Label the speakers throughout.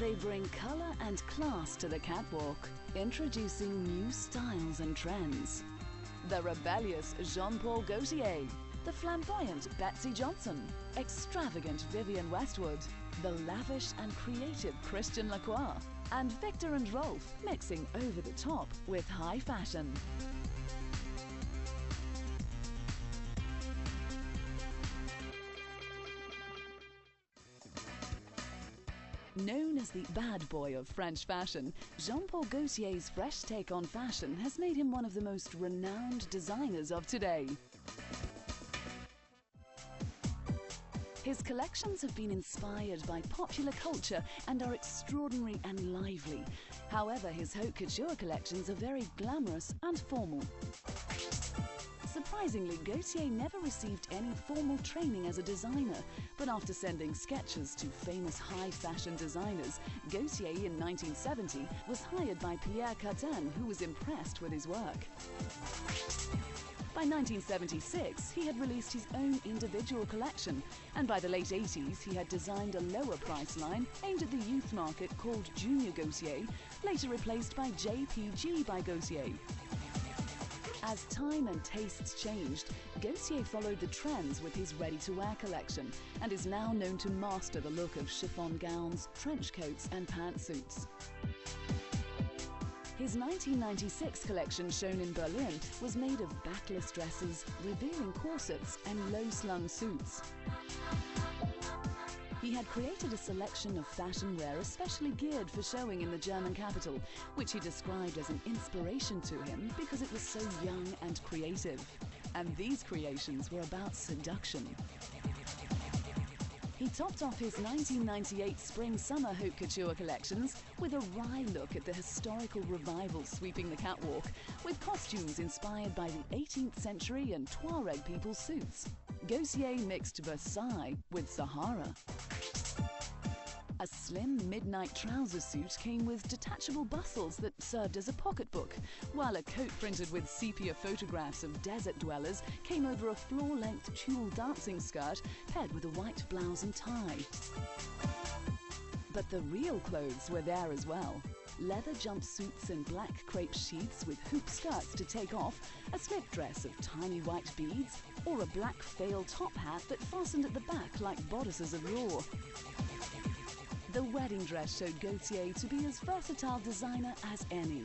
Speaker 1: They bring color and class to the catwalk, introducing new styles and trends. The rebellious Jean-Paul Gaultier, the flamboyant Betsy Johnson, extravagant Vivienne Westwood, the lavish and creative Christian Lacroix, and Victor and Rolf mixing over the top with high fashion. Known as the bad boy of French fashion, Jean-Paul Gaultier's fresh take on fashion has made him one of the most renowned designers of today. His collections have been inspired by popular culture and are extraordinary and lively. However, his haute couture collections are very glamorous and formal. Surprisingly, Gaultier never received any formal training as a designer, but after sending sketches to famous high-fashion designers, Gaultier in 1970 was hired by Pierre Cardin, who was impressed with his work. By 1976, he had released his own individual collection, and by the late 80s, he had designed a lower price line aimed at the youth market called Junior Gaultier, later replaced by JPG by Gaultier. As time and tastes changed, Gaultier followed the trends with his ready-to-wear collection and is now known to master the look of chiffon gowns, trench coats and pantsuits. His 1996 collection, shown in Berlin, was made of backless dresses, revealing corsets and low-slung suits. He had created a selection of fashion wear especially geared for showing in the German capital, which he described as an inspiration to him because it was so young and creative. And these creations were about seduction. He topped off his 1998 Spring-Summer haute couture collections with a wry look at the historical revival sweeping the catwalk, with costumes inspired by the 18th century and Tuareg people's suits. Gaultier mixed Versailles with Sahara. A slim midnight trouser suit came with detachable bustles that served as a pocketbook, while a coat printed with sepia photographs of desert dwellers came over a floor-length tulle dancing skirt paired with a white blouse and tie. But the real clothes were there as well. Leather jumpsuits in black crepe sheaths with hoop skirts to take off, a slip dress of tiny white beads, or a black veil top hat that fastened at the back like bodices of yore. The wedding dress showed Gaultier to be as versatile designer as any.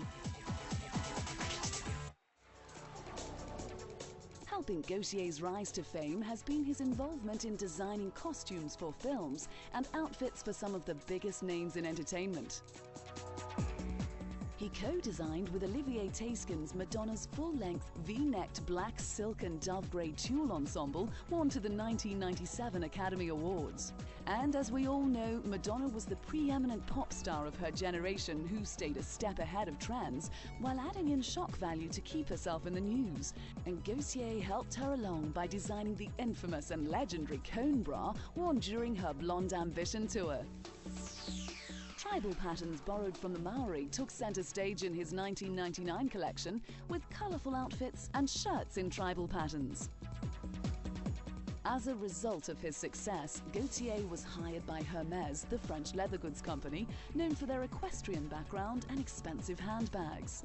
Speaker 1: Helping Gaultier's rise to fame has been his involvement in designing costumes for films and outfits for some of the biggest names in entertainment. He co-designed with Olivier Tayskin's Madonna's full-length V-necked black silk and dove grey tulle ensemble worn to the 1997 Academy Awards. And as we all know, Madonna was the preeminent pop star of her generation who stayed a step ahead of trends while adding in shock value to keep herself in the news. And Gaultier helped her along by designing the infamous and legendary cone bra worn during her Blonde Ambition tour. Tribal patterns borrowed from the Maori took center stage in his 1999 collection with colorful outfits and shirts in tribal patterns. As a result of his success, Gaultier was hired by Hermès, the French leather goods company, known for their equestrian background and expensive handbags.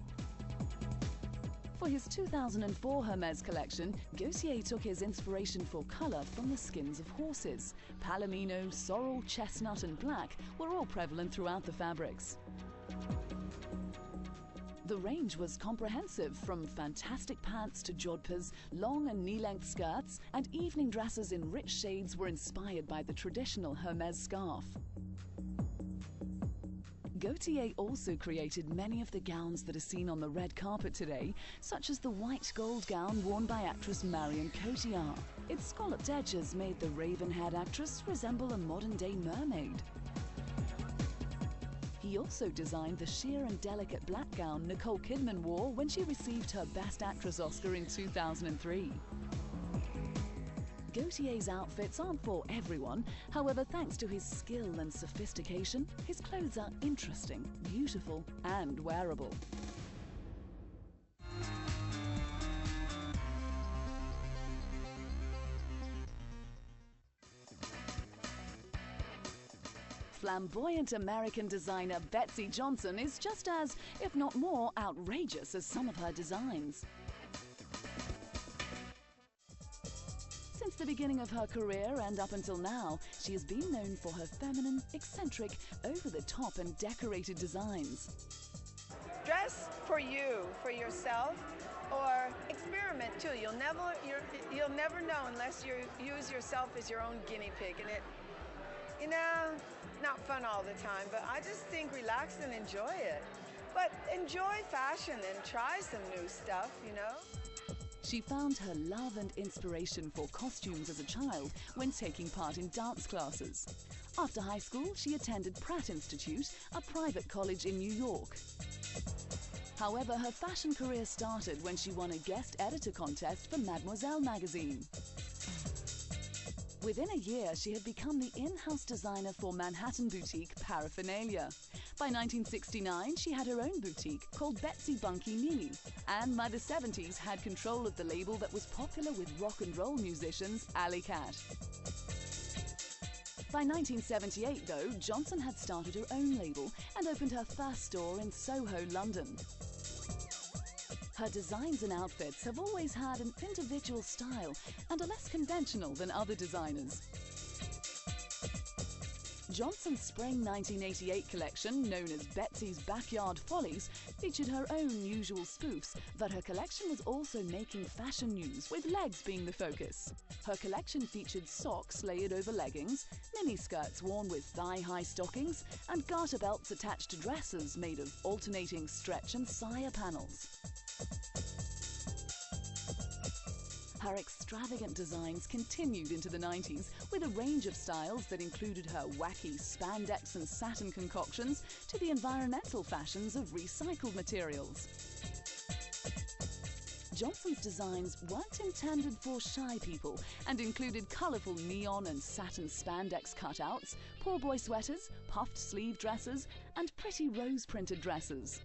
Speaker 1: For his 2004 Hermès collection, Gaultier took his inspiration for color from the skins of horses. Palomino, sorrel, chestnut and black were all prevalent throughout the fabrics. The range was comprehensive, from fantastic pants to jodhpurs, long and knee-length skirts, and evening dresses in rich shades were inspired by the traditional Hermès scarf. Gaultier also created many of the gowns that are seen on the red carpet today, such as the white gold gown worn by actress Marion Cotillard. Its scalloped edges made the raven-haired actress resemble a modern-day mermaid. He also designed the sheer and delicate black gown Nicole Kidman wore when she received her Best Actress Oscar in 2003. Gaultier's outfits aren't for everyone. However, thanks to his skill and sophistication, his clothes are interesting, beautiful, and wearable. flamboyant American designer Betsey Johnson is just as, if not more, outrageous as some of her designs. Since the beginning of her career and up until now, she has been known for her feminine, eccentric, over-the-top and decorated designs.
Speaker 2: Dress for you, for yourself, or experiment too. You'll never know unless you use yourself as your own guinea pig. And it, you know, not fun all the time, but I just think relax and enjoy it. But enjoy fashion and try some new stuff, you know.
Speaker 1: She found her love and inspiration for costumes as a child when taking part in dance classes. After high school, she attended Pratt Institute, a private college in New York. However, her fashion career started when she won a guest editor contest for Mademoiselle magazine. Within a year, she had become the in-house designer for Manhattan boutique Paraphernalia. By 1969, she had her own boutique called Betsy Bunky Mini, and by the 70s had control of the label that was popular with rock and roll musicians Alley Cat. By 1978, though, Johnson had started her own label and opened her first store in Soho, London. Her designs and outfits have always had an individual style and are less conventional than other designers. Johnson's spring 1988 collection, known as Betsy's Backyard Follies, featured her own usual spoofs, but her collection was also making fashion news, with legs being the focus. Her collection featured socks layered over leggings, miniskirts worn with thigh-high stockings, and garter belts attached to dresses made of alternating stretch and sire panels. Her extravagant designs continued into the 90s with a range of styles that included her wacky spandex and satin concoctions to the environmental fashions of recycled materials. Johnson's designs weren't intended for shy people and included colourful neon and satin spandex cutouts, poor boy sweaters, puffed sleeve dresses, and pretty rose-printed dresses.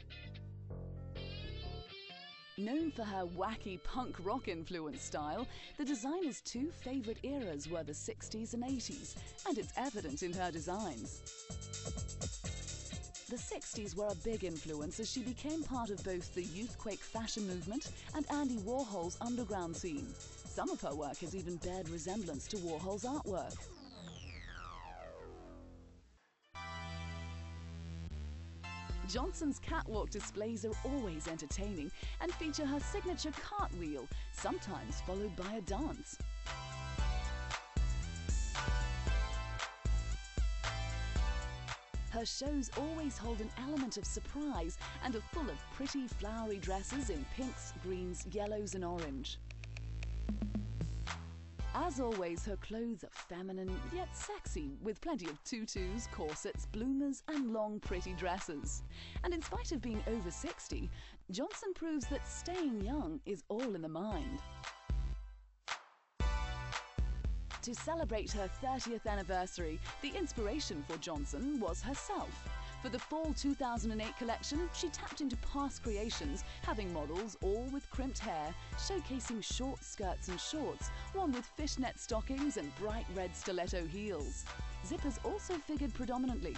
Speaker 1: Known for her wacky punk rock influence style, the designer's two favourite eras were the 60s and 80s, and it's evident in her designs. The 60s were a big influence as she became part of both the youthquake fashion movement and Andy Warhol's underground scene. Some of her work has even bared resemblance to Warhol's artwork. Johnson's catwalk displays are always entertaining and feature her signature cartwheel, sometimes followed by a dance. Her shows always hold an element of surprise and are full of pretty flowery dresses in pinks, greens, yellows and orange. As always, her clothes are feminine yet sexy, with plenty of tutus, corsets, bloomers and long pretty dresses. And in spite of being over 60, Johnson proves that staying young is all in the mind. To celebrate her 30th anniversary, the inspiration for Johnson was herself. For the fall 2008 collection, she tapped into past creations, having models all with crimped hair, showcasing short skirts and shorts, worn with fishnet stockings and bright red stiletto heels. Zippers also figured predominantly.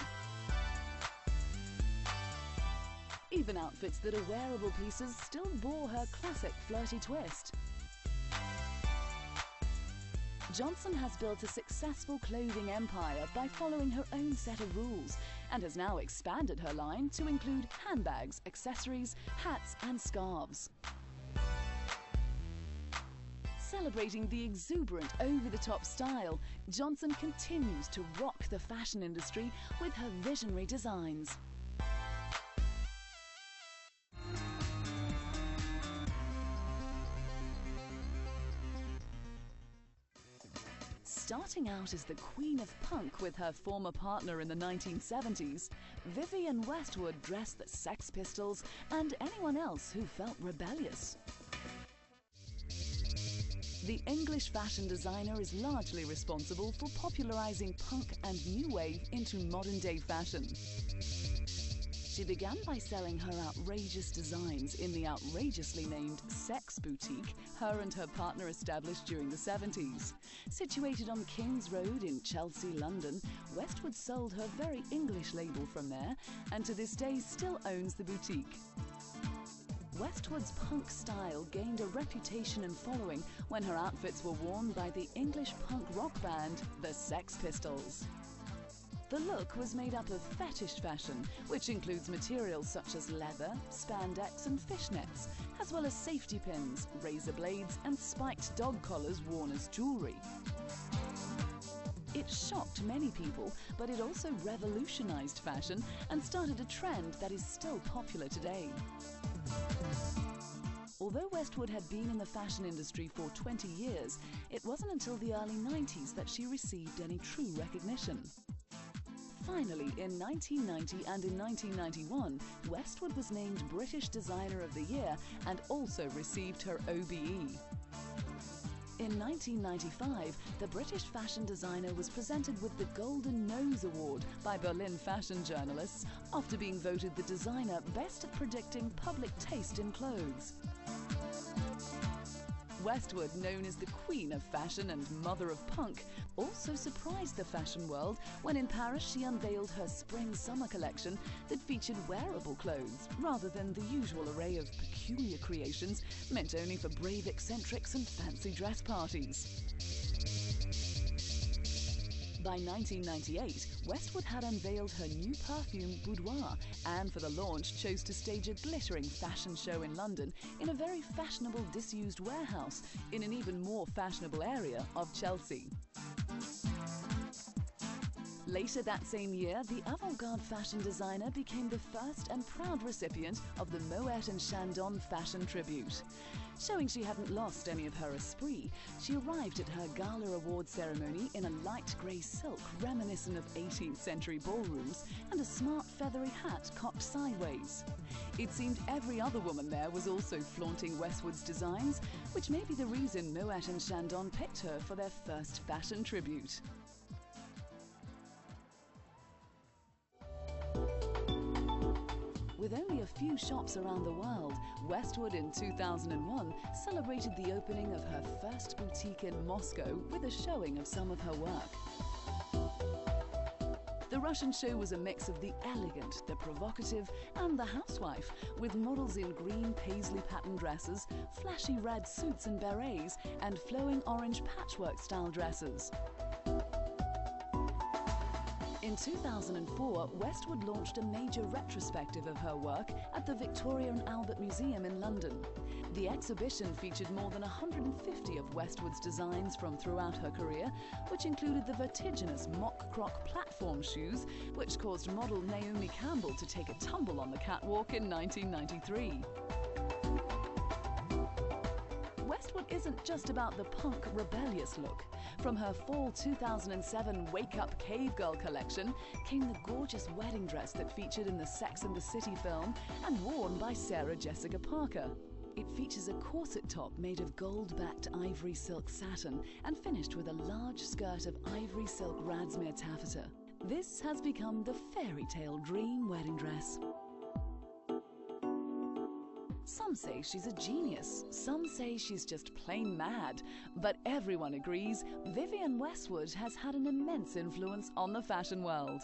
Speaker 1: Even outfits that are wearable pieces still bore her classic flirty twist. Johnson has built a successful clothing empire by following her own set of rules and has now expanded her line to include handbags, accessories, hats and scarves. Celebrating the exuberant, over-the-top style, Johnson continues to rock the fashion industry with her visionary designs. Starting out as the queen of punk with her former partner in the 1970s, Vivienne Westwood dressed the Sex Pistols and anyone else who felt rebellious. The English fashion designer is largely responsible for popularizing punk and new wave into modern-day fashion. She began by selling her outrageous designs in the outrageously named Sex Boutique her and her partner established during the 70s. Situated on King's Road in Chelsea, London, Westwood sold her very English label from there and to this day still owns the boutique. Westwood's punk style gained a reputation and following when her outfits were worn by the English punk rock band, the Sex Pistols. The look was made up of fetish fashion, which includes materials such as leather, spandex and fishnets, as well as safety pins, razor blades and spiked dog collars worn as jewellery. It shocked many people, but it also revolutionised fashion and started a trend that is still popular today. Although Westwood had been in the fashion industry for 20 years, it wasn't until the early 90s that she received any true recognition. Finally, in 1990 and in 1991, Westwood was named British Designer of the Year and also received her OBE. In 1995, the British fashion designer was presented with the Golden Nose Award by Berlin fashion journalists after being voted the designer best at predicting public taste in clothes. Westwood, known as the Queen of Fashion and Mother of Punk, also surprised the fashion world when in Paris she unveiled her spring-summer collection that featured wearable clothes rather than the usual array of peculiar creations meant only for brave eccentrics and fancy dress parties. By 1998, Westwood had unveiled her new perfume Boudoir and for the launch chose to stage a glittering fashion show in London in a very fashionable disused warehouse in an even more fashionable area of Chelsea. Later that same year, the avant-garde fashion designer became the first and proud recipient of the Moet and Chandon Fashion Tribute. Showing she hadn't lost any of her esprit, she arrived at her gala award ceremony in a light grey silk reminiscent of 18th century ballrooms and a smart feathery hat cocked sideways. It seemed every other woman there was also flaunting Westwood's designs, which may be the reason Moet and Chandon picked her for their first fashion tribute. With only a few shops around the world, Westwood in 2001 celebrated the opening of her first boutique in Moscow with a showing of some of her work. The Russian show was a mix of the elegant, the provocative and the housewife, with models in green paisley pattern dresses, flashy red suits and berets, and flowing orange patchwork style dresses. In 2004, Westwood launched a major retrospective of her work at the Victoria and Albert Museum in London. The exhibition featured more than 150 of Westwood's designs from throughout her career, which included the vertiginous mock croc platform shoes, which caused model Naomi Campbell to take a tumble on the catwalk in 1993. Westwood isn't just about the punk, rebellious look. From her fall 2007 Wake Up Cave Girl collection came the gorgeous wedding dress that featured in the Sex and the City film and worn by Sarah Jessica Parker. It features a corset top made of gold-backed ivory silk satin and finished with a large skirt of ivory silk Radsmere taffeta. This has become the fairy tale dream wedding dress. Some say she's a genius, some say she's just plain mad, but everyone agrees Vivienne Westwood has had an immense influence on the fashion world.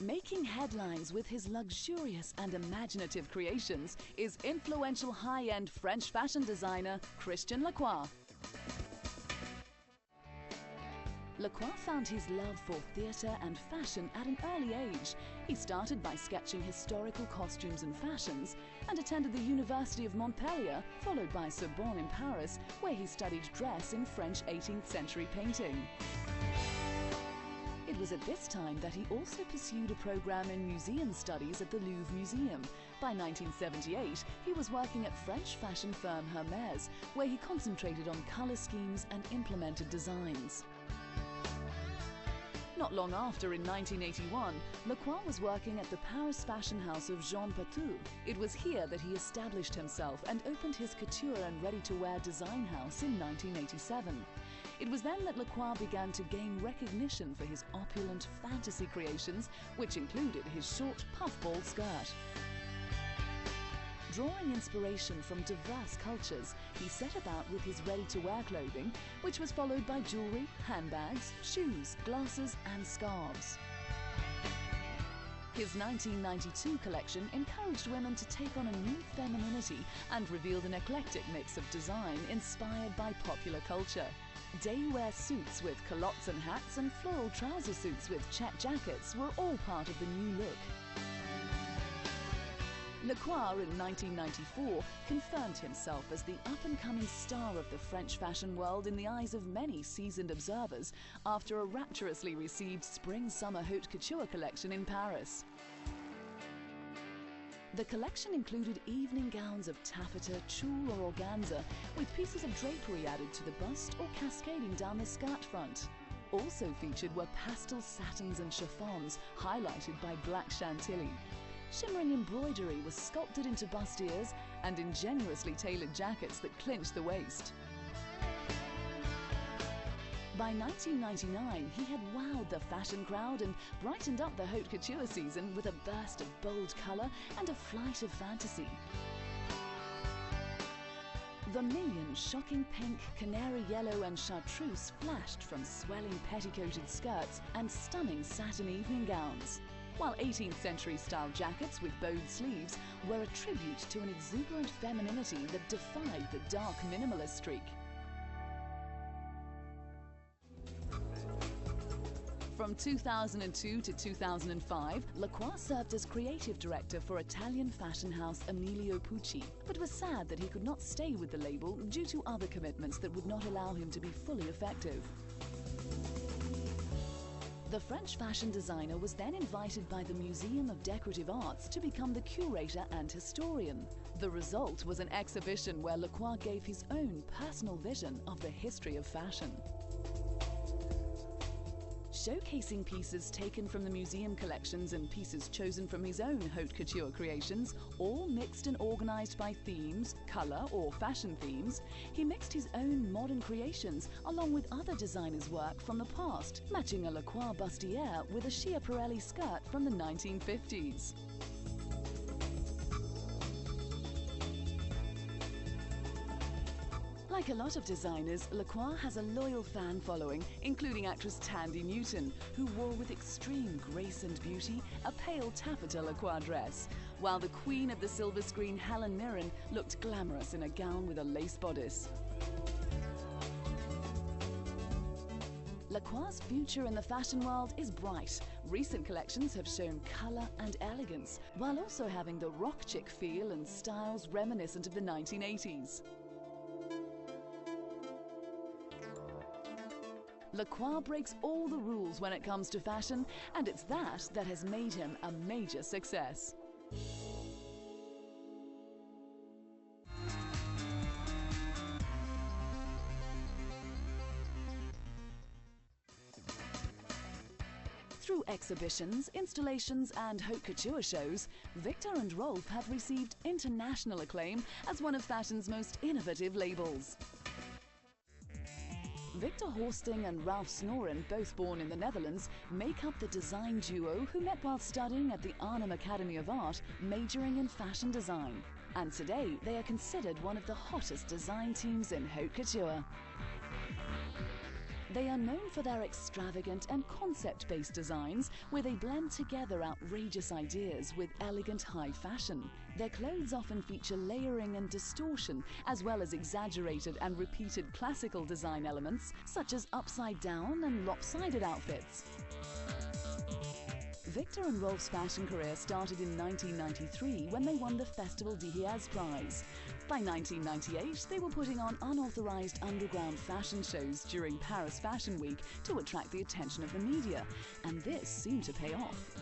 Speaker 1: Making headlines with his luxurious and imaginative creations is influential high-end French fashion designer Christian Lacroix. Lacroix found his love for theatre and fashion at an early age. He started by sketching historical costumes and fashions and attended the University of Montpellier, followed by Sorbonne in Paris, where he studied dress in French 18th century painting. It was at this time that he also pursued a program in museum studies at the Louvre Museum. By 1978, he was working at French fashion firm Hermès, where he concentrated on colour schemes and implemented designs. Not long after, in 1981, Lacroix was working at the Paris fashion house of Jean Patou. It was here that he established himself and opened his couture and ready-to-wear design house in 1987. It was then that Lacroix began to gain recognition for his opulent fantasy creations, which included his short puffball skirt. Drawing inspiration from diverse cultures, he set about with his ready-to-wear clothing, which was followed by jewellery, handbags, shoes, glasses and scarves. His 1992 collection encouraged women to take on a new femininity and revealed an eclectic mix of design inspired by popular culture. Day-wear suits with culottes and hats and floral trouser suits with check jackets were all part of the new look. Lacroix in 1994 confirmed himself as the up-and-coming star of the French fashion world in the eyes of many seasoned observers after a rapturously received spring-summer haute couture collection in Paris. The collection included evening gowns of taffeta, tulle or organza, with pieces of drapery added to the bust or cascading down the skirt front. Also featured were pastel satins and chiffons, highlighted by black chantilly. Shimmering embroidery was sculpted into bustiers and ingeniously tailored jackets that clinched the waist. By 1999, he had wowed the fashion crowd and brightened up the haute couture season with a burst of bold colour and a flight of fantasy. Vermilion, shocking pink, canary yellow and chartreuse flashed from swelling petticoated skirts and stunning satin evening gowns, while 18th century style jackets with bowed sleeves were a tribute to an exuberant femininity that defied the dark minimalist streak. From 2002 to 2005, Lacroix served as creative director for Italian fashion house Emilio Pucci, but was sad that he could not stay with the label due to other commitments that would not allow him to be fully effective. The French fashion designer was then invited by the Museum of Decorative Arts to become the curator and historian. The result was an exhibition where Lacroix gave his own personal vision of the history of fashion. Showcasing pieces taken from the museum collections and pieces chosen from his own haute couture creations, all mixed and organized by themes, color or fashion themes, he mixed his own modern creations along with other designers' work from the past, matching a Lacroix bustier with a Schiaparelli skirt from the 1950s. Like a lot of designers, Lacroix has a loyal fan following, including actress Thandie Newton, who wore with extreme grace and beauty a pale taffeta Lacroix dress, while the queen of the silver screen Helen Mirren looked glamorous in a gown with a lace bodice. Lacroix's future in the fashion world is bright. Recent collections have shown colour and elegance, while also having the rock chic feel and styles reminiscent of the 1980s. Lacroix breaks all the rules when it comes to fashion, and it's that has made him a major success. Through exhibitions, installations and haute couture shows, Victor and Rolf have received international acclaim as one of fashion's most innovative labels. Victor Horsting and Ralph Snoren, both born in the Netherlands, make up the design duo who met while studying at the Arnhem Academy of Art, majoring in fashion design. And today, they are considered one of the hottest design teams in haute couture. They are known for their extravagant and concept-based designs, where they blend together outrageous ideas with elegant high fashion. Their clothes often feature layering and distortion, as well as exaggerated and repeated classical design elements, such as upside-down and lopsided outfits. Victor and Rolf's fashion career started in 1993 when they won the Festival d'Hyères Prize. By 1998, they were putting on unauthorized underground fashion shows during Paris Fashion Week to attract the attention of the media, and this seemed to pay off.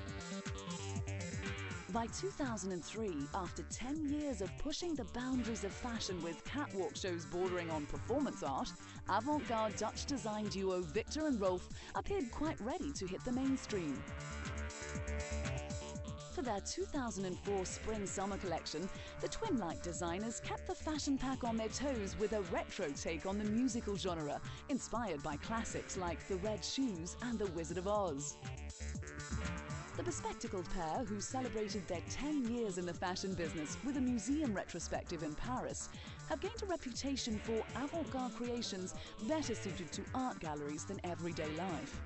Speaker 1: By 2003, after 10 years of pushing the boundaries of fashion with catwalk shows bordering on performance art, avant-garde Dutch design duo Victor and Rolf appeared quite ready to hit the mainstream. For their 2004 spring-summer collection, the twin-like designers kept the fashion pack on their toes with a retro take on the musical genre, inspired by classics like The Red Shoes and The Wizard of Oz. The bespectacled pair, who celebrated their 10 years in the fashion business with a museum retrospective in Paris, have gained a reputation for avant-garde creations better suited to art galleries than everyday life.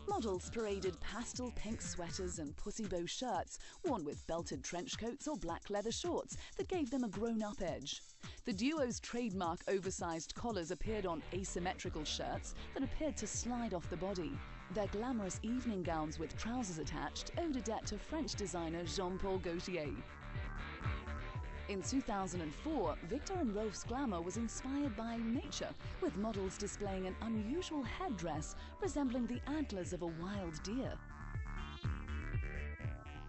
Speaker 1: Models paraded pastel pink sweaters and pussy bow shirts, worn with belted trench coats or black leather shorts that gave them a grown-up edge. The duo's trademark oversized collars appeared on asymmetrical shirts that appeared to slide off the body. Their glamorous evening gowns with trousers attached owed a debt to French designer Jean-Paul Gaultier. In 2004, Victor and Rolf's glamour was inspired by nature, with models displaying an unusual headdress resembling the antlers of a wild deer.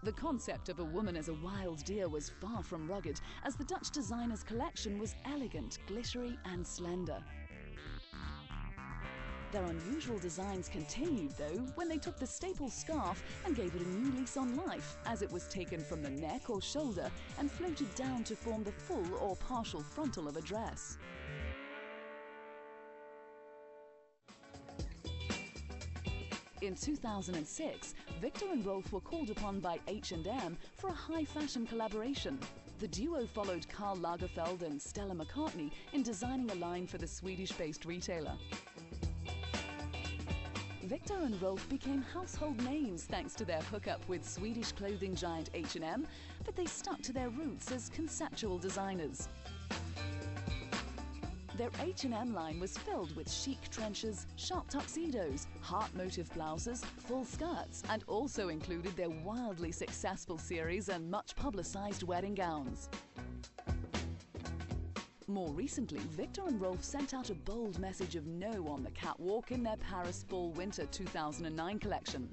Speaker 1: The concept of a woman as a wild deer was far from rugged, as the Dutch designer's collection was elegant, glittery and slender. Their unusual designs continued, though, when they took the staple scarf and gave it a new lease on life, as it was taken from the neck or shoulder and floated down to form the full or partial frontal of a dress. In 2006, Victor and Rolf were called upon by H&M for a high-fashion collaboration. The duo followed Karl Lagerfeld and Stella McCartney in designing a line for the Swedish-based retailer. Victor and Rolf became household names thanks to their hookup with Swedish clothing giant H&M, but they stuck to their roots as conceptual designers. Their H&M line was filled with chic trenches, sharp tuxedos, heart motif blouses, full skirts, and also included their wildly successful series and much publicized wedding gowns. More recently, Victor and Rolf sent out a bold message of no on the catwalk in their Paris Fall-Winter 2009 collection.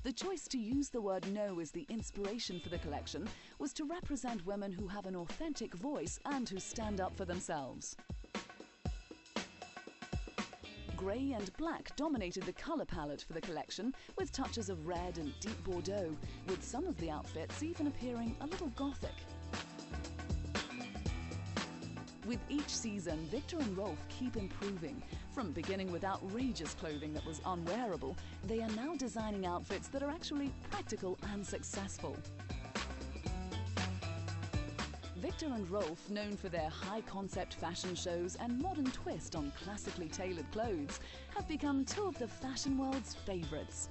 Speaker 1: The choice to use the word no as the inspiration for the collection was to represent women who have an authentic voice and who stand up for themselves. Grey and black dominated the colour palette for the collection, with touches of red and deep Bordeaux, with some of the outfits even appearing a little gothic. With each season, Victor and Rolf keep improving. From beginning with outrageous clothing that was unwearable, they are now designing outfits that are actually practical and successful. Victor and Rolf, known for their high-concept fashion shows and modern twist on classically tailored clothes, have become two of the fashion world's favourites.